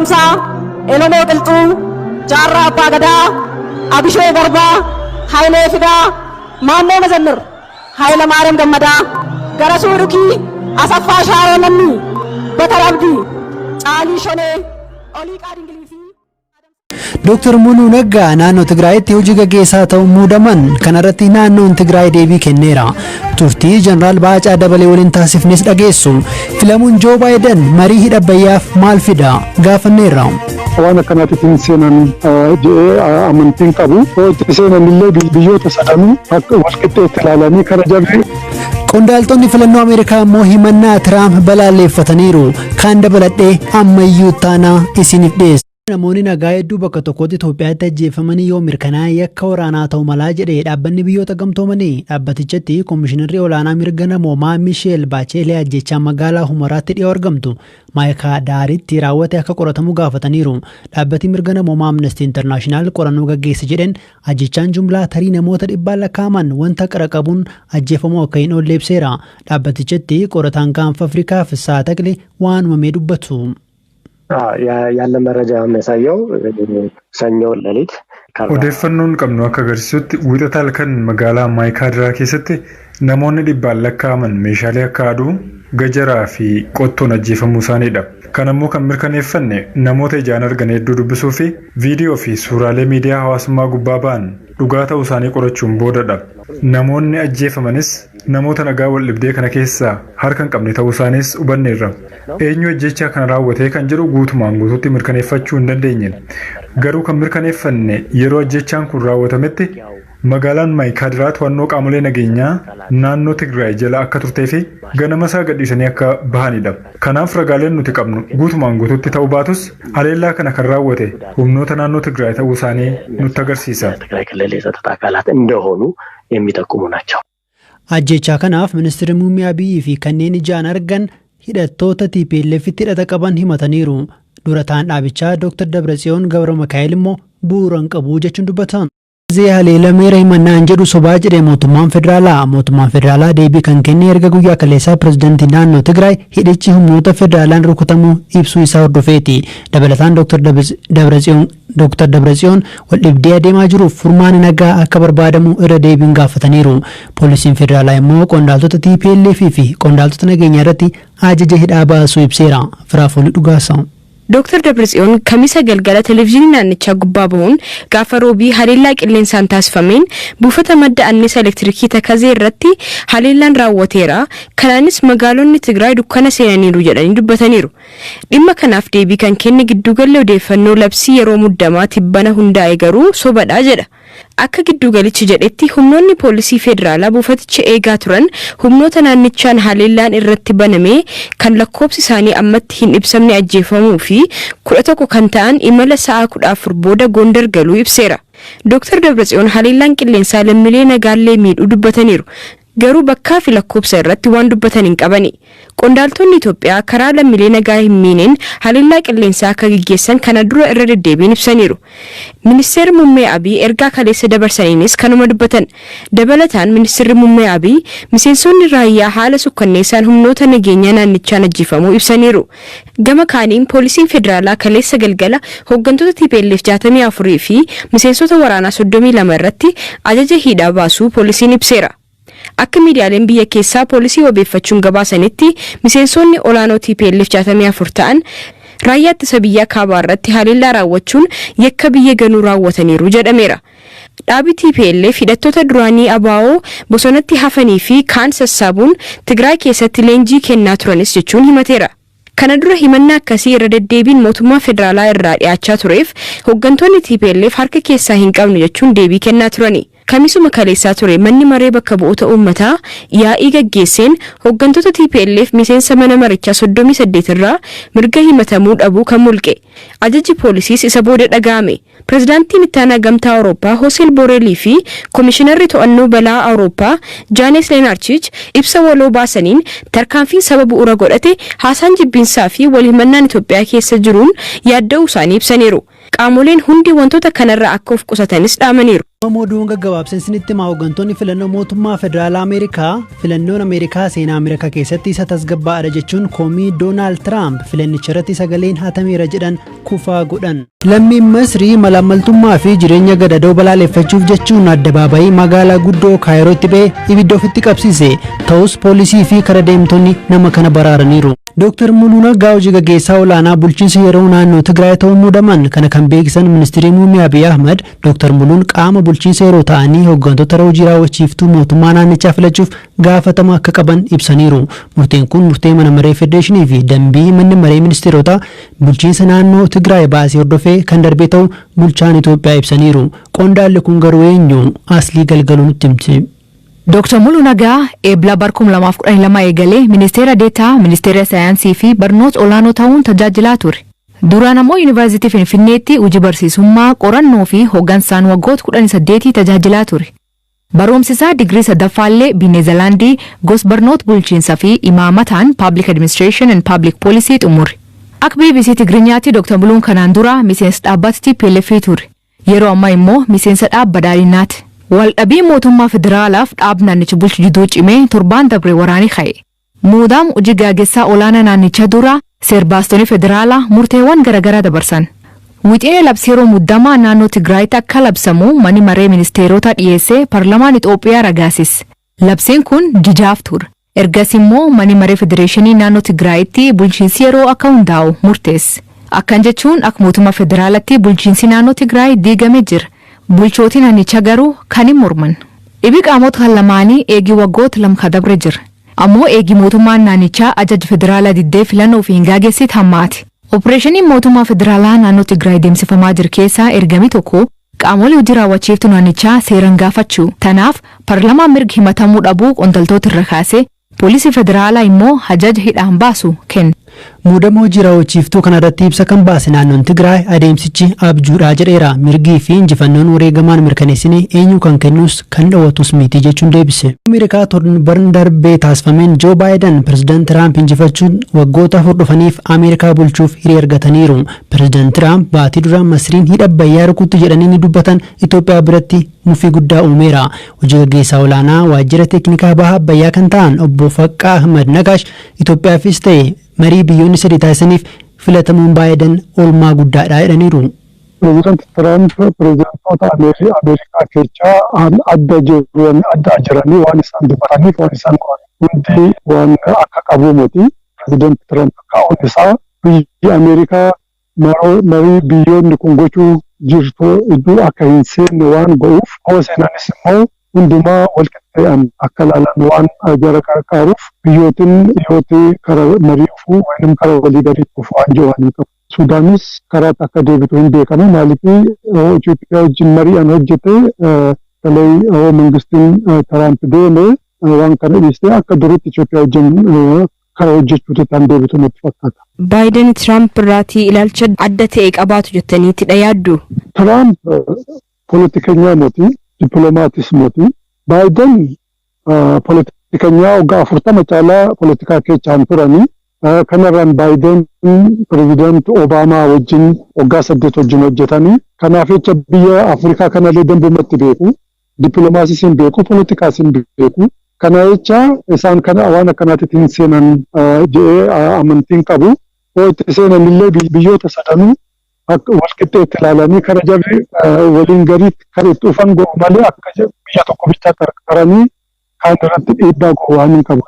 Goromsa, Elomo Qilxuu, Jaarraa Abbaa Gadaa, Abishoo Garbaa, Hayilee Fidaa, Maammoo Mazannir, Hayila Maariyaam Gammadaa, Garasuu Dhukii, Asaffaa Shaaroo Lammii, Batar Abdii, Caalii Shonee, Olii Qaadingilii fi Dr. Munuu Naggaa naannoo Tigraayitti hojii gaggeessaa ta'uu muudaman kanarratti naannoon Tigraay deebii kenneera. Turtii Jeneraal Baacaa Dabalee waliin taasifnes dhageessu. Filamuun Joo Baayiden marii hidha Abbayyaaf maal fida gaafanneerra. Waan akkanaatiif seenan amantiin qabu. Itti seenan illee biyyoota sadanii akka walqixxeetti ilaalanii kara jarri. Qondaaltonni filannoo Ameerikaa immoo himannaa Tiraamp balaaleffataniiru. Kaan dabaladhee ammayyuu taanaa isiniif dhiyeessa. Namoonni nagaa hedduu bakka tokkotti Itoophiyaatti ajjeefamanii yoo mirkanaa'e yakka waraanaa ta'uu malaa jedhee dhaabbanni biyyoota gamtoomanii dhaabbatichatti koomishinarri olaanaa mirga namoomaa Miisheel Baacheelee ajjechaa magaalaa Humaraatti dhiyoo argamtu Maayikaa Daaritti raawwate akka qoratamu gaafataniiru. Dhaabbati mirga namoomaa Amnesty International qorannoo gaggeesse jedhan ajjechaan jumlaa tarii namoota dhibbaan lakkaa'aman wanta qara qabuun ajjeefamuu akka hin oolle ibseera. Dhaabbatichatti qorataan gaanfa Afrikaa Fissaa Taqlee waan uumamee dubbatu. ያለ መረጃ የሚያሳየው ሰኞ ሌሊት odeeffannoon qabnu akka agarsiisutti wiixata halkan magaalaa Maayikaadiraa keessatti namoonni dhibbaan lakkaa'aman meeshaalee akka aduu gajaraa fi qottoon ajjeefamuu isaaniidha. Kan ammoo kan mirkaneeffanne namoota ijaan argan hedduu dubbisuu fi viidiyoo fi suuraalee miidiyaa hawaasummaa gubbaa ba'an dhugaa ta'uu isaanii qorachuun boodadha. Namoonni ajjeefamanis namoota nagaa wal dhibdee kana keessaa harka hin qabne ta'uu isaaniis hubanneerra. Eenyu ajjechaa kana raawwatee kan jedhu guutumaan guutuutti mirkaneeffachuu hin dandeenye. Garuu kan mirkaneeffanne yeroo ajjechaan kun raawwatametti magaalaan Maayikaadiraa to'annoo qaamolee nageenyaa naannoo Tigraay jala akka turtee fi ganama isaa gadhiisanii akka bahanidha. Kanaaf ragaaleen nuti qabnu guutumaan guutuutti ta'uu baatus haleellaa kana kan raawwate humnoota naannoo Tigraay ta'uu isaanii nutti agarsiisa. Ajjechaa kanaaf ministeerri muummee Abiy fi kanneen ijaan argan hidhattoota TPLF itti hidhata qaban himataniiru. Durataan dhaabichaa Dr. Dabratsiyoon Gabra Mikaa'el immoo bu'uuraan qabu jechuun dubbatan. Haleela meera himannaan jedhu sobaa jedhee mootummaan federaalaa deebii kan kenne erga guyyaa kaleessaa pirezidaantii naannoo Tigraay hidhichi humnoota federaalaan rukutamuu ibsuu isaa hordofeeti. Dabalataan Dr. Dabratsiyoon wal dhibdee adeemaa jiruuf furmaani nagaa akka barbaadamu irra deebiin gaafataniiru. Poolisiin federaalaa immoo qondaaltota TPLF fi qondaaltota nageenyaa irratti ajaja hidhaa baasuu ibseera. Firaafoolii dhugaasa. Dr. Dabratsiyoon kamisa galgala televiziyoonii naannichaa gubbaa bahuun gaafa roobii haleellaa qilleensaan taasifameen buufata madda annisaa elektirikii Takazee irratti haleellaan raawwateera. Kanaanis magaalonni Tigraay dukkana seenaniiru jedhanii dubbataniiru. Dhimma kanaaf deebii kan kenne giddugalli odeeffannoo labsii yeroo muddamaa tibbana hundaa'e garuu sobadha jedha. Akka giddugalichi jedhetti humnoonni poolisii federaalaa buufaticha eegaa turan humnoota naannichaan haleellaan irratti baname kan lakkoobsi isaanii ammatti hin ibsamne ajjeefamuu fi 11 kan ta'an imala sa'a 14 booda Gondar galuu ibseera. Dr. Dabratsiyoon haleellaan qilleensaa lammiilee nagaallee miidhuu dubbataniiru. Garuu bakkaa fi lakkoobsa irratti waan dubbatan hin qabani. Qondaaltonni Itoophiyaa karaa lammiilee nagaa hin miineen haleellaa qilleensaa akka gaggeessan kana dura irra deddeebiin ibsaniiru. Ministeerri muummee Abiy ergaa kaleessa dabarsaniinis kanuma dubbatan. Dabalataan ministeerri muummee Abiy miseensonni raayyaa haala sukkanneessaan humnoota nageenyaa naannichaan ajjeefamuu ibsaniiru. Gama kaaniin poolisiin federaalaa kaleessa galgala hooggantoota TPLF 64 fi miseensota waraanaa 32 irratti ajaja hidhaa baasuu poolisiin ibseera. Akka miidiyaaleen biyya keessaa poolisii wabeeffachuun gabaasanitti miseensonni olaanoo TPLF 64 ta'an raayyaa ittisa biyyaa kaabaa irratti haleellaa raawwachuun yakka biyya ganuu raawwataniiru jedhameera. Dhaabi TPLF hidhattoota duraanii ABO bosonatti hafanii fi kaan sassaabuun Tigraay keessatti leenjii kennaa turanis jechuun himateera. Kana dura himannaa akkasii irra deddeebiin mootummaa federaalaa irraa dhiyaachaa tureef hooggantoonni TPLF harka keessaa hin qabne jechuun deebii kennaa turani. Kamisuma kaleessaa ture manni maree bakka bu'oota uummataa yaa'ii gaggeesseen hooggantoota TPLF miseensa mana marichaa 38 irraa mirga himatamuu dhabuu kan mulqe. Ajajji poolisiis isa booda dhaga'ame. Pirezidaantiin ittaanaa gamtaa Awurooppaa Hosel Borelii fi Koomishinarri to'annoo balaa Awurooppaa Jaanes Leenaarchich ibsa waloo baasaniin tarkaanfiin sababa bu'uura godhate haasaan jibbinsaa fi walhimannaan Itoophiyaa keessa jiruun yaadda'uu isaanii ibsaniiru. Qaamoleen hundi wantoota kanarraa akka of qusatanis dhaamaniiru. Oduun gaggabaabseen isinitti himaa hooggantoonni filannoo mootummaa federaalaa Ameerikaa filannoon Ameerikaa seenaa Ameerikaa keessatti isa tasgabbaa'aadha jechuun koomii Doonaald Tiraamp filannicha irratti sagaleen hatameera jedhan kufaa godhan. Lammiin Masrii malaammaltummaa fi jireenya gadadoo balaaleffachuuf jechuun addabaabayii magaalaa guddoo Kaayirootti ba'ee ibidda ofitti qabsiise. Ta'us poolisii fi kara deemtonni nama kana baraaraniiru. Dr. Muluu Naggaa hojii gaggeessaa olaanaa bulchiinsa yeroo naannoo Tigraay ta'uun muudaman kana kan beeksisan ministeerri muummee Abiy Ahmed Dr. Muluun qaama bulchiinsa yeroo ta'anii hooggantoota hojii raawwachiiftuu mootummaa naannichaa filachuuf gaafatama akka qaban ibsaniiru. Murteen kun murtee mana maree federeeshinii fi dambii manni maree ministeerotaa bulchiinsa naannoo Tigraay baasee hordofee kan darbee ta'u bulchaan Itoophiyaa ibsaniiru. Qondaalli kun garuu eenyu aslii galgaluu nutti himte. Dr. Muluu Naggaa eebla barkum 2012 eegalee ministeera deetaa ministeera saayinsii fi barnoota olaanoo ta'uun tajaajilaa ture. Duraan ammoo Yuunivarsiitii Finfinneetti hojii barsiisummaa qorannoo fi hoggansaan waggoota 18 tajaajilaa ture. Barumsisaa digirii sadaffaallee Neezerlaandii gos barnoota bulchiinsaa fi imaamataan Public Administration and Public Policy xumure. Akka BBC Tigiriinyaatti Dr. Muluun kanaan dura miseensa dhaabbata TPLF ture. Yeroo ammaa immoo miseensa dhaabbata badhaadhinaati. Waldhabii mootummaa federaalaaf dhaabni naannicha bulchu jidduu cimee torbaan dabre waraanii ka'e. Muudaam hojii gaggeessaa olaanaa naannichaa dura seerbaastonni federaalaa murteewwan garaagaraa dabarsan. Wixinee labsii yeroo muddamaa naannoo Tigraayitti akka labsamu manni maree ministeerota dhiyeessee paarlamaan Itoophiyaa ragaasise. Labsiin kun jijaaf ture. Ergas immoo manni maree federeeshinii naannoo Tigraayitti bulchiinsi yeroo akka hundaa'u murteesse. Akkan jechuun akka mootummaa federaalaatti bulchiinsi naannoo Tigraay diigamee jira. Bulchootiin naannichaa garuu kan hin morman. Dhibi qaamota kan lamaanii eegii waggoota lama dabre jira. Ammoo eegii mootummaan naannichaa ajaja federaalaa diddee filannoo fi hin gaggeessit hammaati. Opereeshiniin mootummaa federaalaa naannoo Tigraay deemsifamaa jiru keessaa ergamii tokko qaamolee hojii raawwachiiftuu naannichaa seeraan gaafachuu. Tanaaf paarlamaan mirga himatamuu dhabuu qondaaltota irra kaasee poolisii federaalaa immoo ajaja hidhaan baasu kenna. Muudama hojii raawwachiiftuu kanarratti ibsa kan baase naannoon Tigraay adeemsichi abjuudhaa jedheera. Mirgii fi injifannoon wareegamaan mirkaneessine eenyu kan kennus kan dhawwatus miti jechuun deebise. Ameerikaa torban darbee taasifameen Joo Baayiden pirezidaant Tiraamp injifachuun waggoota 4 dhufaniif Ameerikaa bulchuuf hiree argataniiru. Pirezidaant Tiraamp baatii duraan Masriin hidha Abbayyaa rukutti jedhanii ni dubbatan Itoophiyaa biratti mufii guddaa uumeera. Hojii gaggeessaa olaanaa waajjira teeknikaa baha Abbayyaa kan ta'an obbo Faqqaa Ahmad Nagaash Itoophiyaafis ta'e marii biyyoonni sadii taasisaniif filatamuun Baayiden oolmaa guddaadha jedhaniiru. Pireezidaant Tiraamp pireezidaantoota Ameerikaa keessaa adda jiranii waan isaan dubbataniif waan isaan hundi waan akka qabu miti. Pireezidaant Tiraamp kaa'uun isaa biyyi Ameerikaa marii biyyoonni kun gochuu jirtu iddoo akka hin seenne waan go'uuf hoo seenanis immoo hundumaa walqixxeedhaan akka ilaalan waan jara qarqaaruuf biyyootiin dhiyootii karaa mariifuu wayim karaa walii gadiitti waan jiran qabu. Sudaanis karaatti akka deebitu hin beekamu maaliif Itoophiyaa wajjin mari'an hojjete talay mangistiin Tiraamp deeme waan kana dhiistee akka duriitti Itoophiyaa wajjin karaa hojjechuutti kan deebitu natti fakkaata. Baayiden Tiraamp irraatii ilaalcha adda ta'e qabaatu jettaniitti yaaddu. Tiraamp poolitikanyaa miti. Dippilomaatis miti. Baayiden poolitikanyaa waggaa 40 caalaa poolitikaa keessaan turanii kanarraan Baayiden pireezidaant Obaamaa wajjin waggaa 8 wajjin hojjetanii kanaaf jecha biyya Afrikaa kanallee dambumatti beeku. Dippiloomaasiis hin beeku, poolitikaas hin beeku. Kana jecha isaan kana waan akkanaatti hin seenan jedhee amantiin qabu. Yoo itti seenanillee biyyoota sadanuu akka walqixxeetti ilaalanii kara jarri waliin gariitti kan itti dhufan go'u malee akka biyya tokko bichaa qarqaranii kaan irratti dhiibbaa go'u waan hin qabu.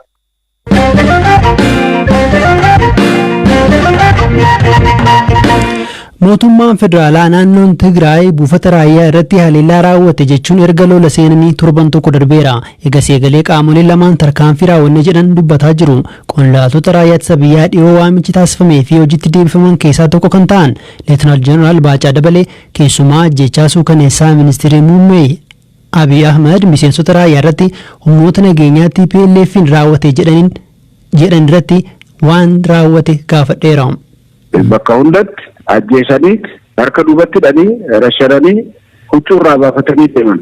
Mootummaan federaalaa naannoon Tigraay buufata raayyaa irratti haleellaa raawwate jechuun erga lola seenanii torban tokko darbeera. Egas eegalee qaamolee lamaan tarkaanfii raawwanne jedhan dubbataa jiru. Qondaaltota raayyaa ittisa biyyaa dhiyoo waamichi taasifamee fi hojiitti deebifaman keessaa tokko kan ta'an Leetinaal Jeneraal Baacaa Dabalee keessumaa ajjechaa suukaneessaa ministeerri muummee Abiy Ahmed miseensota raayyaa irratti humnoota nageenyaa TPLF'n raawwate jedhan irratti waan raawwate gaafadheera. Bakka hundatti ajjeesanii harka duubatti hidhanii rashananii huccuurraa baafatanii deeman.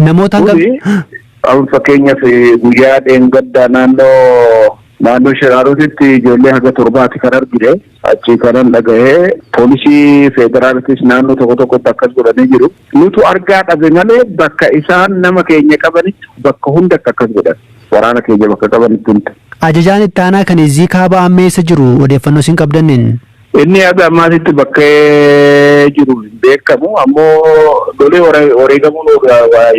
Namoota hanga fakkeenyaaf guyyaa dheengaddaa naannoo naannoo Shiraarotitti ijoollee haga torbaatti kan argine achi kanan dhagahee poolisii federaalaatis naannoo tokko tokkotti akkas godhanii jiru. Nutu argaa dhabe malee bakka isaan nama keenya qabanitti bakka hunda akkas godhan. Waraana keenya bakka qabanitti hunda. Ajajaan itti aanaa kan Izii kaaba ammeessa jiru odeeffannoo isin qabdaniin. Inni aga ammaatitti bakka jiru hin beekamu ammoo lolee wareegamuun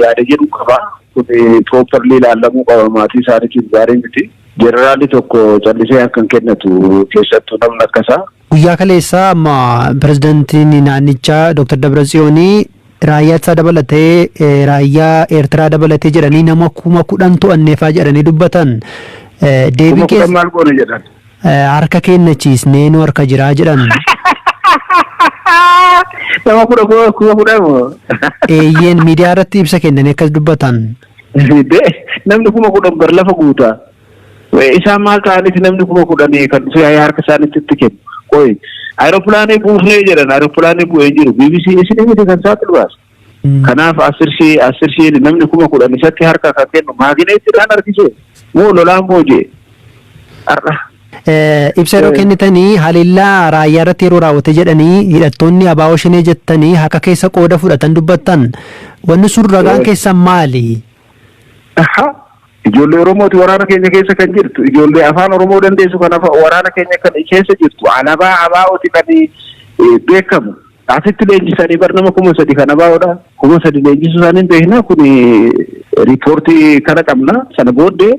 yaada jedhu qaba. Kun properly ilaalamuu qaba maatii isaaniitiif gaarii miti. Jeneraalli tokko callisee akka hin kennatu keessattuu namni akkasaa. Guyyaa kaleessaa amma pirezidaantiin naannichaa Dr. Dabratsiyoon raayyaa isaa dabalatee raayyaa Eertiraa dabalatee jedhanii nama 10,000 to'anneefaa jedhanii dubbatan. Deebii keessa maal goone jedhan? Harka kennachiisnee nu harka jiraa jedhan. Nama 10,000 moo? Eeyyeen miidiyaa irratti ibsa kennanii akkas dubbatan. Namni 10,000 gar lafa guutaa. Isaan maal ta'aniif namni 10,000 kan dhufee harka isaanitti itti kennu. Qoy aeroplaanii buufnee jedhan aeroplaanii bu'ee jiru. BBC isin miti kan saaxilu baasa. Kanaaf asirshii namni 10,000 isatti harka kan kennu maagineettiidhaan harkisee moo lolaan boojee har'a. Ibsa yeroo kennitanii haleellaa raayyaa irratti yeroo raawwate jedhanii hidhattoonni abaa'oo shanee jettanii harka keessa qooda fudhatan dubbattan. Wanni sun ragaan keessan maali? Ijoollee Oromooti waraana keenya keessa kan jirtu. Ijoollee afaan Oromoo dandeessu kan waraana keenya kan keessa jirtu. Alaabaa abaa'ooti kan beekamu. Asitti leenjisanii barnama 3,000 kan abaa'oodha. 3,000 leenjisuu isaanii beekna. Kun riipoortii kana qabna. Sana booddee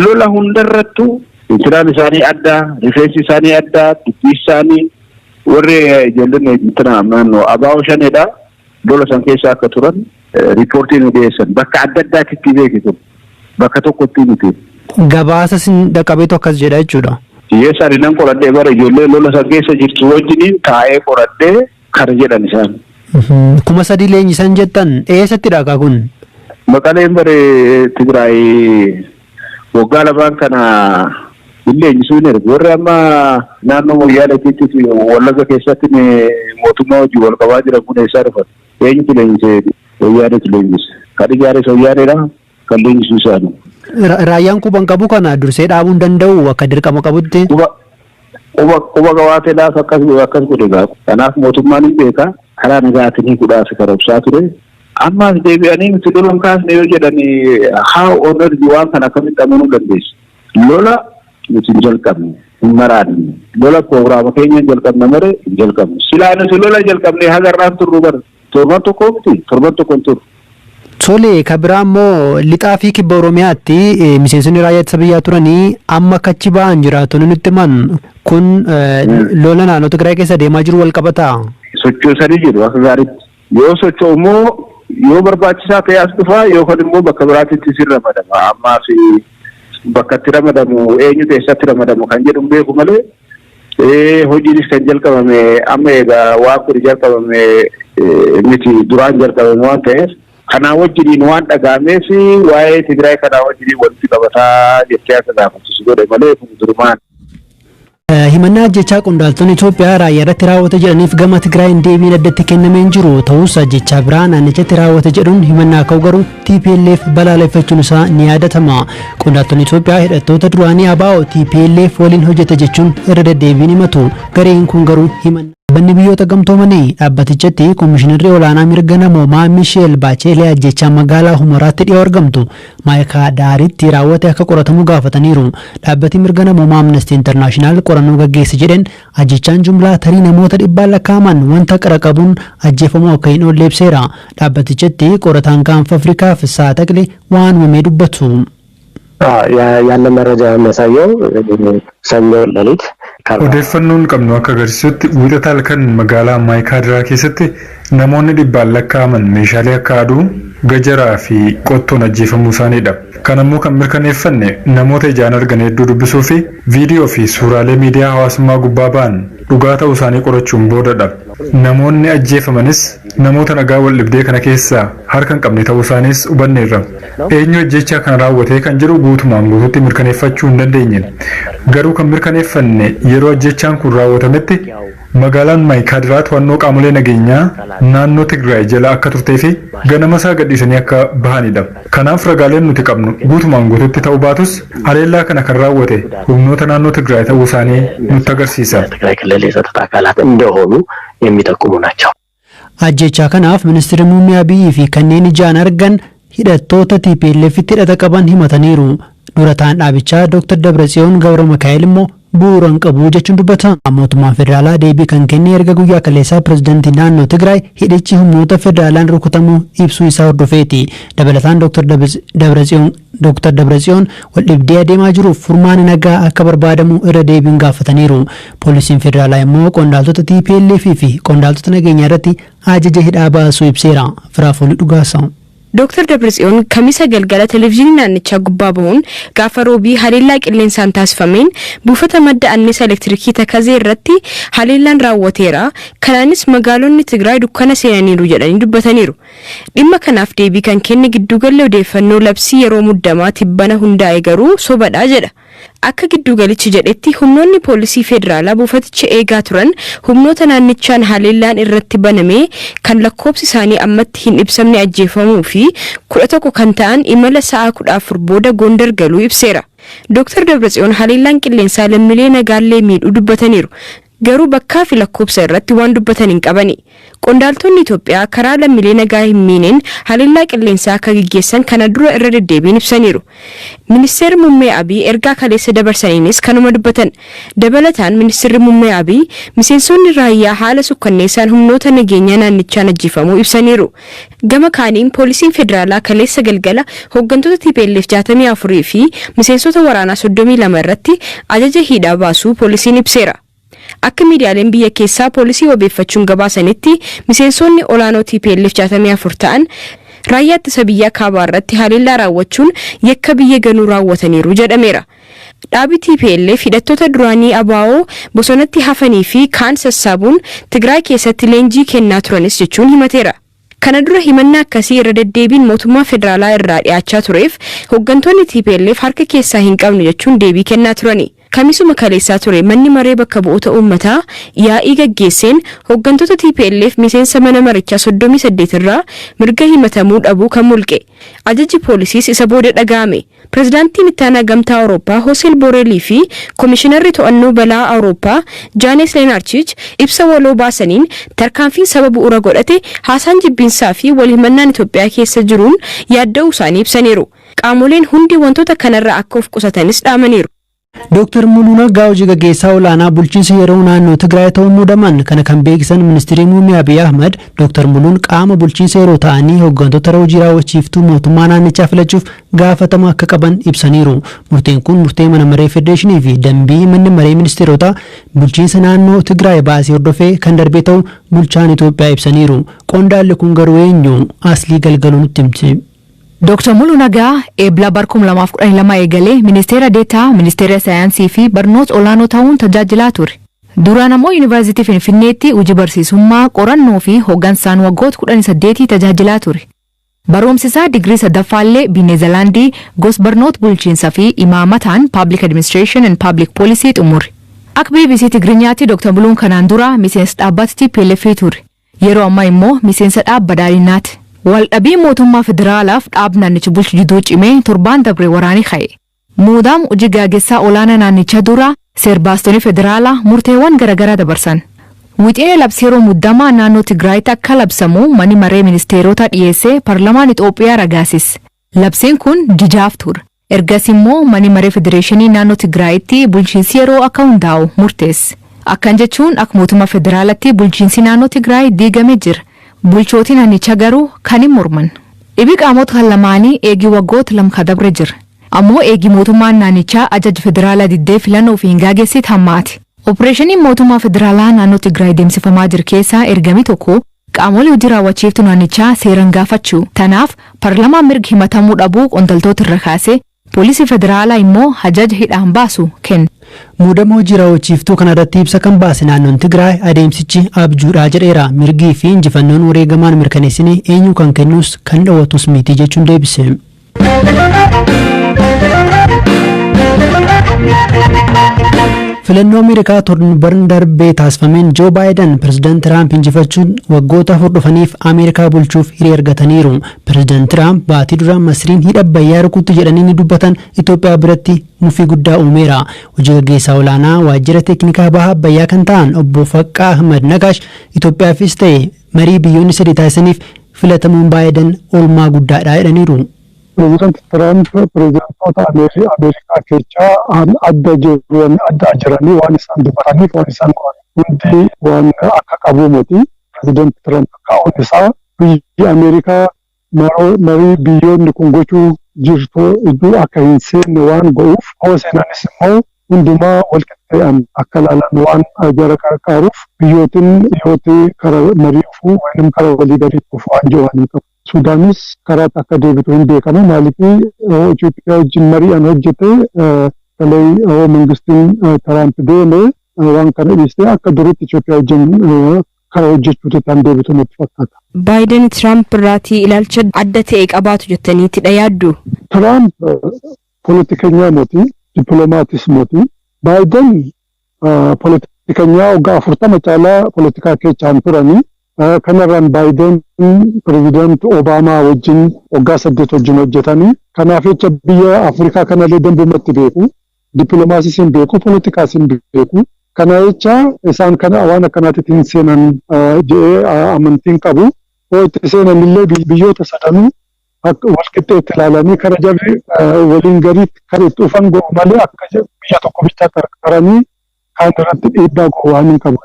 lola hundarrattu intiraan isaanii adda, rifeensi isaanii adda, dubbii isaanii warri ijoolleen naannoo abaa'oo shaneedha. Lola san keessa akka turan riipoortii nu dhiyeessan. Bakka adda addaatti beekisu. Bakka tokkotti miti. Gabaasa sin dhaqabeetu akkas jedha jechuudha. Yeessaan nan qoradhee bara ijoollee lola san keessa jirtu wajjiniin taa'ee qoradhee kana jedhan isaan. 3,000 leenjisan jettan eessatti dhaqa kun? Maqaleen bare Tigraay waggaa lamaan kana hin leenjisuu hin ergu. Warri amma naannoo Moyyaaleetiitti fi Wallaga keessatti mootummaa hojii wal qabaa jiran kun eessaa dhufan? Eenyutu leenjisee Moyyaaleetu leenjise? Kan ijaares Moyyaaledha. Kan leenjisuu isaanii. Raayyaan quban qabu kana dursee dhaabuu hin danda'u akka dirqama qabutti. Quba qabaatee laaf akkas godhe gaafa. Kanaaf mootummaan hin beeka karaa nagaatiin kudhaas kan obsaa ture. Ammaas deebi'anii miti lolan kaasne yoo jedhanii haa oonarji waan kana akkamitti amanuu dandeessu. Lola nuti hin jalqabne hin maraanne. Lola proogiraama keenya hin jalqabne malee hin jalqabne. Silaa nuti lola jalqabnee hagarraan turru bara. Torban tokko miti torban tokko hin turru. Tole kabiraa immoo lixaa fi kibba Oromiyaatti miseensonni raayyaa ittisa biyyaa turanii amma kachi ba'an jiraatonni nutti himan kun lola naannoo Tigraay keessa deemaa jiru wal qabataa. Sochoosanii jiru akka gaariitti. Yoo socho'u immoo yoo barbaachisaa ta'e as dhufaa yookaan immoo bakka biraatitti si ramadama. Ammaaf bakka itti ramadamu eenyu keessatti ramadamu kan jedhu beeku malee hojiinis kan jalqabame amma egaa waan kun jalqabame miti duraan jalqabame waan ta'eef. Kanaa wajjiniin waan dhagaameef waa'ee Tigraay kanaa wajjiniin walitti qabataa jettee akka gaafachiisu godhe malee fuuldurumaan. Himannaa ajjechaa qondaaltonni Itoophiyaa raayyaa irratti raawwate jedhaniif gama Tigraayin deebiin addatti kennameen jiru ta'us ajjechaa biraa naannichatti raawwate jedhuun himannaa ka'u garuu TPLF balaaleffachuun isaa ni yaadatama. Qondaaltonni Itoophiyaa hidhattoota duraanii ABO TPLF waliin hojjete jechuun irra deddeebiin himatu. Gareen kun garuu himannaa. Banni biyyoota gamtoomanii dhaabbatichatti Komishinarri Olaanaa Mirga Namoomaa Miisheel Baacheelee ajjechaa magaalaa Humaraatti dhiyoo argamtu Maayikaa Daaritti raawwate akka qoratamu gaafataniiru. Dhaabbati Mirga Namoomaa Amnesty International qorannoo gaggeesse jedhen ajjechaan jumlaa tarii namoota 100 lakkaa'aman wanta qara qabuun ajjeefamuu akka hin oolle ibseera. Dhaabbatichatti qorataan gaanfa Afrikaa Fissaa Taqlee waan uumamee dubbatu. ያለ መረጃ የሚያሳየው ሰኞ ሌሊት odeeffannoon qabnu akka agarsiisutti wiixata halkan magaalaa Maayikaadiraa keessatti namoonni 100 lakkaa'aman meeshaalee akka aduu gajaraa fi qottoon ajjeefamuu isaaniidha. Kan ammoo kan mirkaneeffanne namoota ijaan argan hedduu dubbisuu fi viidiyoo fi suuraalee miidiyaa hawaasummaa gubbaa ba'an dhugaa ta'uu isaanii qorachuun boodadha. namoonni ajjeefamanis namoota nagaa wal dhibdee kana keessaa harka hin qabne ta'uu isaaniis hubanneerra. Eenyu ajjechaa kana raawwatee kan jedhu guutumaan guutuutti mirkaneeffachuu hin dandeenye. Garuu kan mirkaneeffanne yeroo ajjechaan kun raawwatametti magaalaan Maayikaadiraa to'annoo qaamolee nageenyaa naannoo Tigraay jala akka turtee fi ganama isaa gadhiisanii akka bahanidha. Kanaaf ragaaleen nuti qabnu guutumaan guutuutti ta'uu baatus haleellaa kana kan raawwate humnoota naannoo Tigraay ta'uu isaanii nutti agarsiisa. ትግራይ ክልል የጸጥታ አካላት እንደሆኑ የሚጠቁሙ ናቸው። Ajjechaa kanaaf ministeerri muummee Abiy fi kanneen ijaan argan hidhattoota TPLF itti hidhata qaban himataniiru. Dura ta'an dhaabichaa Dr. Dabratsiyoon Gabra Mikaa'el immoo bu'uuraan qabu jechuun dubbatan. Mootummaan federaalaa deebii kan kenne erga guyyaa kaleessaa pirezidaantii naannoo Tigraay hidhichi humnoota federaalaan rukutamuu ibsuu isaa hordofeeti. Dabalataan Dr. Dabratsiyoon wal dhibdee adeemaa jiruuf furmaani nagaa akka barbaadamu irra deebiin gaafataniiru. Poolisiin federaalaa immoo qondaaltota TPLF fi qondaaltota nageenyaa irratti ajaja hidhaa baasuu ibseera. Firaafoolii dhugaasa. Dr. Dabratsiyoon kamisa galgala televiziyoonii naannichaa gubbaa bahuun gaafa roobii haleellaa qilleensaan taasifameen buufata madda annisaa elektirikii Takazee irratti haleellaan raawwateera. Kanaanis magaalonni Tigraay dukkana seenaniiru jedhanii dubbataniiru. Dhimma kanaaf deebii kan kenne giddugalli odeeffannoo labsii yeroo muddamaa tibbana hundaa'e garuu sobadhaa jedha. Akka giddugalichi jedhetti humnoonni poolisii federaalaa buufaticha eegaa turan humnoota naannichaan haleellaan irratti baname kan lakkoobsi isaanii ammatti hin ibsamne ajjeefamuu fi 11 kan ta'an imala sa'a 14 booda Gondar galuu ibseera. Dr. Dabratsiyoon haleellaan qilleensaa lammiilee nagaallee miidhuu dubbataniiru. Garuu bakkaa fi lakkoobsa irratti waan dubbatan hin qabani. Qondaaltonni Itoophiyaa karaa lammiilee nagaa hin miineen haleellaa qilleensaa akka gaggeessan kana dura irra deddeebiin ibsaniiru. Ministeerri muummee Abiy ergaa kaleessa dabarsaniinis kanuma dubbatan. Dabalataan ministeerri muummee Abiy miseensonni raayyaa haala sukkanneessaan humnoota nageenyaa naannichaan ajjeefamuu ibsaniiru. Gama kaaniin poolisiin federaalaa kaleessa galgala hooggantoota TPLF 64 fi miseensota waraanaa 32 irratti ajaja hidhaa baasuu poolisiin ibseera. Akka miidiyaaleen biyya keessaa poolisii wabeeffachuun gabaasanitti miseensonni olaanoo TPLF 64 ta'an raayyaa ittisa biyyaa kaabaa irratti haleellaa raawwachuun yakka biyya ganuu raawwataniiru jedhameera. Dhaabi TPLF hidhattoota duraanii ABO bosonatti hafanii fi kaan sassaabuun Tigraay keessatti leenjii kennaa turanis jechuun himateera. Kana dura himannaa akkasii irra deddeebiin mootummaa federaalaa irraa dhiyaachaa tureef hooggantoonni TPLF harka keessaa hin qabnu jechuun deebii kennaa turani. Kamisuma kaleessaa ture manni maree bakka bu'oota uummataa yaa'ii gaggeesseen hooggantoota TPLF miseensa mana marichaa 38 irraa mirga himatamuu dhabuu kan mulqe. Ajajji poolisiis isa booda dhaga'ame. Pirezidaantiin ittaanaa gamtaa Awurooppaa Hoseel Boorelii fi Komishinarri to'annoo balaa Awurooppaa Jaanes Leenaarchich ibsa waloo baasaniin tarkaanfiin sababa bu'uura godhate haasaan jibbinsaa fi walhimannaan Itoophiyaa keessa jiruun yaadda'uu isaanii ibsaniiru. Qaamoleen hundi wantoota kanarraa akka of qusatanis dhaamaniiru. Dr. Muluuna Gaawji gaggeessaa olaanaa bulchiinsa yeroo naannoo Tigraay ta'uun muudaman kana kan beeksisan ministeerri muummee Abiy Ahmed Dr. Muluun qaama bulchiinsa yeroo ta'anii hooggantoota hojii raawwachiiftuu mootummaa naannichaa filachuuf gaafatama akka qaban ibsaniiru. Murteen kun murtee mana maree federeeshinii fi dambii manni maree ministeerota bulchiinsa naannoo Tigraay baasee hordofee kan darbee ta'u bulchaan Itoophiyaa ibsaniiru. Qondaalli kun garuu eenyu aslii galgaluu nutti himte. Dr. Mulunagaa eebla barkum 2012 eegalee ministeera deetaa ministeera saayinsii fi barnoota olaanoo ta'uun tajaajilaa ture. Duraan ammoo yuunivarsiitii Finfinneetti hojii barsiisummaa qorannoo fi hoggansaan waggoota 18 tajaajilaa ture. Barumsisaa digrii sadaffaallee Neezerlaandii gos barnoota bulchiinsa fi imaamataan Public Administration and Public Policy xumure. Akka BBC Tigiriinyaatti Dr. Muluun kanaan dura miseensa dhaabbata TPLF ture. Yeroo ammaa immoo miseensa dhaabbata badhaadhinaati. Waldhabii mootummaa federaalaaf dhaab naannicha bulchu jidduu cimee torbaan dabree waraanii ka'e. Muudaam hojii gaggeessaa olaanaa naannicha dura seerbaastonni federaalaa murteewwan garaagaraa dabarsan. Wixinee labsii yeroo muddamaa naannoo Tigraayitti akka labsamu manni maree ministeerota dhiyeessee paarlamaan Itoophiyaa ragaasis. Labsiin kun didaaf ture. Ergas immoo manni maree federeeshinii naannoo Tigraayitti bulchiinsi yeroo akka hundaa'u murteesse. Akkan jechuun akka mootummaa federaalatti bulchiinsi naannoo Tigraay diigamee jira. Bulchootiin naannichaa garuu kan hin morman. Dhibii qaamota lamaanii eegii waggoota lama dabre jira. Ammoo eegii mootummaan naannichaa ajaja federaalaa diddee filannoo fi hin gaggeessitu hammaati. Opereeshiniin mootummaa federaalaa naannoo Tigraay deemsifamaa jiru keessaa ergami tokko qaamolee hojii raawwachiiftuu naannichaa seeraan gaafachuu. Tanaaf paarlamaan mirga himatamuu dhabuu qondaaltota irra kaasee poolisii federaalaa immoo ajaja hidhaan baasu kenna. Muudamoo jiraawwachiiftuu kanarratti ibsa kan baase naannoon Tigraay adeemsichi abjuudhaa jedheera. Mirgii fi injifannoon wareegamaan mirkaneessine eenyu kan kennus kan dhawwatus miti jechuun deebise. Filannoo Ameerikaa torban darbee taasifameen Joo Baayiden Pireezidaant Tiraamp injifachuun waggoota hordofaniif Ameerikaa bulchuuf hiree argataniiru. Pireezidaant Tiraamp baatii dura Masriin hidha Abbayyaa rukutu jedhanii ni dubbatan Itoophiyaa biratti mufii guddaa uumeera. Hojii gaggeessaa olaanaa waajjira teeknikaa baha Abbayyaa kan ta'an obbo Faqqaa Ahmad Nagaash Itoophiyaafis ta'e marii biyyoonni sadii taasisaniif filatamuun Baayiden oolmaa guddaadha jedhaniiru. Pireezidaant Tiraamp pireezidaantoota Ameerikaa keessaa adda jiranii waan isaan dubbataniif waan isaan hundi waan akka qabu miti. Pireezidaant Tiraamp kaa'uun isaa biyyi Ameerikaa marii biyyoonni kun gochuu jirtu iddoo akka hin seenne waan go'uuf hoo seenanis immoo hundumaa walqixxeedhaan akka ilaalan waan jara qarqaaruuf biyyootiin dhiyootti karaa marii dhufuu yookiin karaa walii galii dhufuu waan jiran qabu. Sudaanis karaa akka deebitu hin beekamu maaliif Itoophiyaa wajjin mari'an hojjete kalee mangistiin Tiraamp deeme waan kana dhiistee akka duriitti Itoophiyaa wajjin karaa hojjechuutti kan deebitu natti fakkaata. Baayiden Tiraamp irraatii ilaalcha adda ta'e qabaatu jettaniitidha yaaddu? Tiraamp poolitikanyaa moti, dippiloomaatiis moti. Baayiden poolitikanyaa waggaa 40 caalaa poolitikaa keessaan turanii. Kanarraan Baayiden pireezidaant Obaamaa wajjin waggaa 8 wajjin hojjetanii kanaaf jecha biyya Afrikaa kanallee dandeematti beeku, dippiloomaasiis hin beeku, poolitikaas hin beeku. Kana jecha isaan kana waan akkanaatti hin seenan jedhee amantiin qabu. Yoo itti seenanillee biyyoota sadanuu walqixxeetti ilaalanii kara jarri waliin gariitti kan itti dhufan go'u malee akka biyya tokko bichaa qarqaranii kaan irratti dhiibbaa go'u waan hin qabu.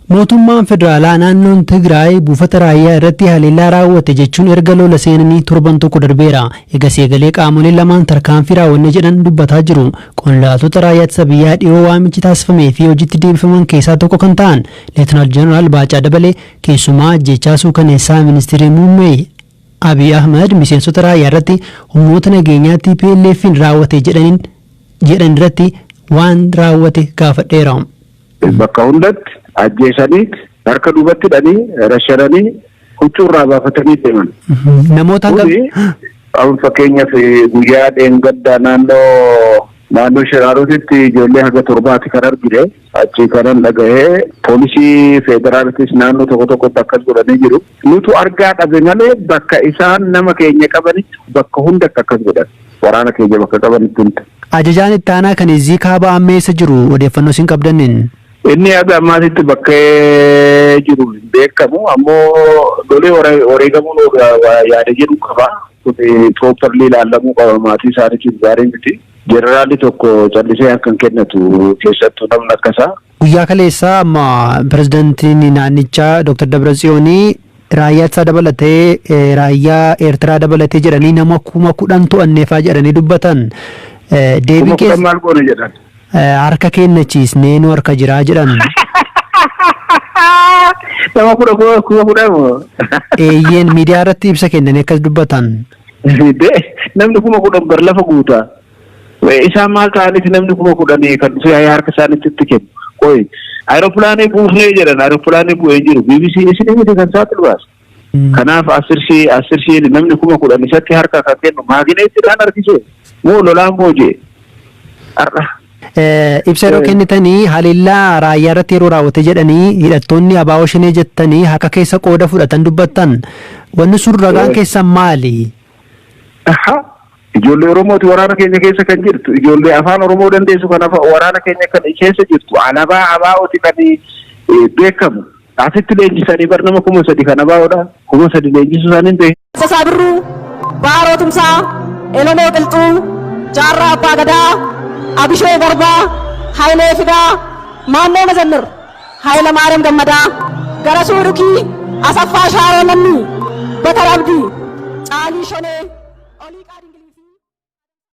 Mootummaan federaalaa naannoon Tigraay buufata raayyaa irratti haleellaa raawwate jechuun erga lola seenanii torban tokko darbeera. Egaa seegalee qaamolee lamaan tarkaanfii raawwanne jedhan dubbataa jiru. Qondaaltota raayyaa ittisa biyyaa dhiyoo waamichi taasifamee fi hojiitti deebifaman keessaa tokko kan ta'an Leetinaal Jeneraal Baacaa Dabalee keessumaa ajjechaa suukaneessaa ministeerii muummee Abiy Ahmed miseensota raayyaa irratti humnoota nageenyaa TPLF'n raawwate jedhan irratti waan raawwate gaafadheera. Bakka hundatti ajjeesanii harka duubatti hidhanii rashananii huccuurraa baafatanii deeman. Namoota hangam fakkeenyaaf guyyaa dheengaddaa naannoo Shiraarotitti ijoollee haga 7 kan argine achi kanan dhagahee poolisii federaalatis naannoo tokkotti akkas godhanii jiru. Nutu argaa dhabe malee bakka isaan nama keenya qabanitti bakka hundatti akkas godhan. Waraana keenya bakka qabanitti hunda. Ajajaan itti aanaa kan izii kaaba ammeessa jiru odeeffannoo isin qabdaniin. Inni aga ammaatitti bakkee jiru beekamu ammoo lolee wareegamuun yaada jedhu qaba. Kun properly ilaalamuu qaba maatii isaaniitiif gaarii miti. Jeneraalli tokko callisee akka hin kennatu keessattuu namni akkasaa. Guyyaa kaleessaa amma pireezidaantiin naannichaa Dr. Dabratsiyoonii raayyaa isaa dabalatee raayyaa Eertiraa dabalatee jedhanii nama 10,000 to'anneefaa jedhanii dubbatan. Deebii keessa maal goone jedhan? Harka kennachiisnee nu harka jiraa jedhan. Nama 10,000 Eeyyeen miidiyaa irratti ibsa kennanii akkas dubbatan. Namni 10,000 bar lafa guutaa. Isaan maal ta'aniif namni 10,000 kan dhufee harka isaaniitti kennu. Qoy aeroplaanii buufnee jedhan aeroplaanii bu'ee jiru. BBC isin miti kan saaxilu baas. Kanaaf asirshii namni 10,000 isatti harka kan kennu maagineettiidhaan harkisee moo lolaan boojee. Ibsa yeroo kennitanii haleellaa raayyaa irratti yeroo raawwate jedhanii hidhattoonni abaaboo shanee jettanii harka keessa qooda fudhatan dubbattan. Wanni sun ragaan keessan maali? Ijoollee Oromooti waraana keenya keessa kan jirtu. Ijoollee afaan Oromoo dandeessu kan waraana keenya kan keessa jirtu. Alaabaa abaa'ooti kan beekamu. Asitti leenjisanii bar nama 3,000 kan abaa'oodha. 3,000 leenjisuu isaanii beekamu. Sasaa Birruu, Baaroo Tumsaa, Elomoo Qilxuu, Jaarraa Abbaa Gadaa, Abishoo Garbaa, Hayilee Fidaa, Maannoo Mazannir, Hayila Maariyaam Gammadaa, Garasuu Dhukii, Asaffaa Shaaroo Lammii, Batar Abdii, Caalii Shonee.